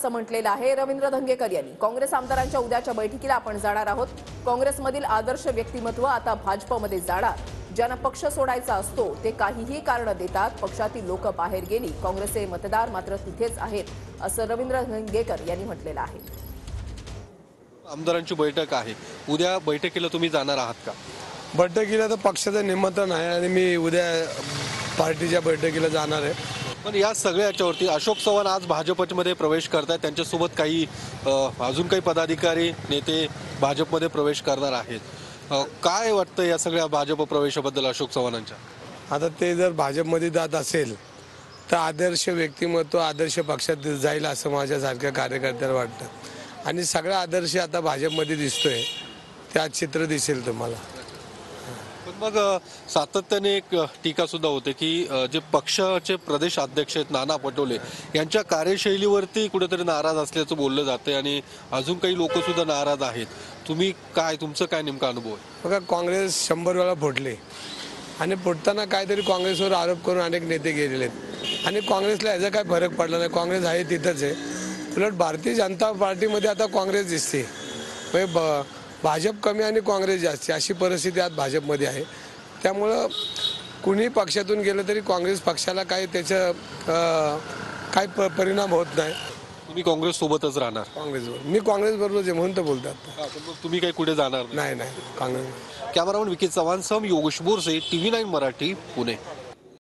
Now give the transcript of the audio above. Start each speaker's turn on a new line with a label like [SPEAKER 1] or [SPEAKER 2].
[SPEAKER 1] असं म्हटलेलं आहे रवींद्र धंगेकर यांनी। काँग्रेस आमदारांच्या उद्याच्या बैठकीला आपण जाणार आहोत। काँग्रेसमधील आदर्श व्यक्तिमत्व आता भाजपमध्ये जाणार। ज्यांना पक्ष सोडायचा असतो ते काहीही कारण देतात। पक्षातील लोक बाहेर गेली, काँग्रेसचे मतदार मात्र तिथेच आहेत, असं रवींद्र धंगेकर यांनी म्हटलेलं आहे।
[SPEAKER 2] आमदारांची बैठक आहे, उद्या बैठकीला तुम्ही जाणार आहात का?
[SPEAKER 3] बैठकीला तर पक्षाचं निमंत्रण आहे आणि मी उद्या पार्टीच्या बैठकीला जाणार आहे।
[SPEAKER 2] पण या सगळ्या याच्यावरती अशोक चव्हाण आज भाजपमध्ये प्रवेश करतायत, त्यांच्यासोबत काही अजून काही पदाधिकारी नेते भाजपमध्ये प्रवेश करणार आहेत। काय वाटतं या सगळ्या भाजप प्रवेशाबद्दल अशोक चव्हाणांच्या?
[SPEAKER 3] आता ते जर भाजपमध्ये जात असेल तर आदर्श व्यक्तिमत्व आदर्श पक्षात जाईल असं माझ्यासारख्या कार्यकर्त्याला वाटतं आणि सगळा आदर्श आता भाजपमध्ये दिसतोय, त्या चित्र दिसेल तुम्हाला।
[SPEAKER 2] पण मग सातत्याने एक टीका सुद्धा होते की जे पक्षाचे प्रदेश अध्यक्ष आहेत नाना पटोले यांच्या कार्यशैलीवरती कुठेतरी नाराज असल्याचं बोललं जाते आणि अजून काही लोक सुद्धा नाराज आहेत। तुमचं काय नेमका अनुभव आहे?
[SPEAKER 3] बघा, काँग्रेस 100 वेळा फुटले आणि फुटताना काहीतरी काँग्रेसवर आरोप करून अनेक नेते गेलेले आहेत आणि काँग्रेसला याचा काय फरक पडला नाही। काँग्रेस आहे तिथंच आहे। उलट भारतीय जनता पार्टीमध्ये आता काँग्रेस दिसते, म्हणजे भाजप कमी आणि काँग्रेस जास्त अशी परिस्थिती आज भाजपमध्ये आहे। त्यामुळं कुणी पक्षातून गेलं तरी काँग्रेस पक्षाला काही त्याचं काही परिणाम होत नाही।
[SPEAKER 2] तुम्ही काँग्रेस सोबतच राहणार?
[SPEAKER 3] काँग्रेसबरोबर मी काँग्रेसबरोबर जे म्हणून तर बोलतात।
[SPEAKER 2] तुम्ही काही कुठे जाणार
[SPEAKER 3] नाही? काँग्रेस।
[SPEAKER 2] कॅमेरामन विकी चव्हाण सम योगेश बोरसे, TV9 मराठी, पुणे।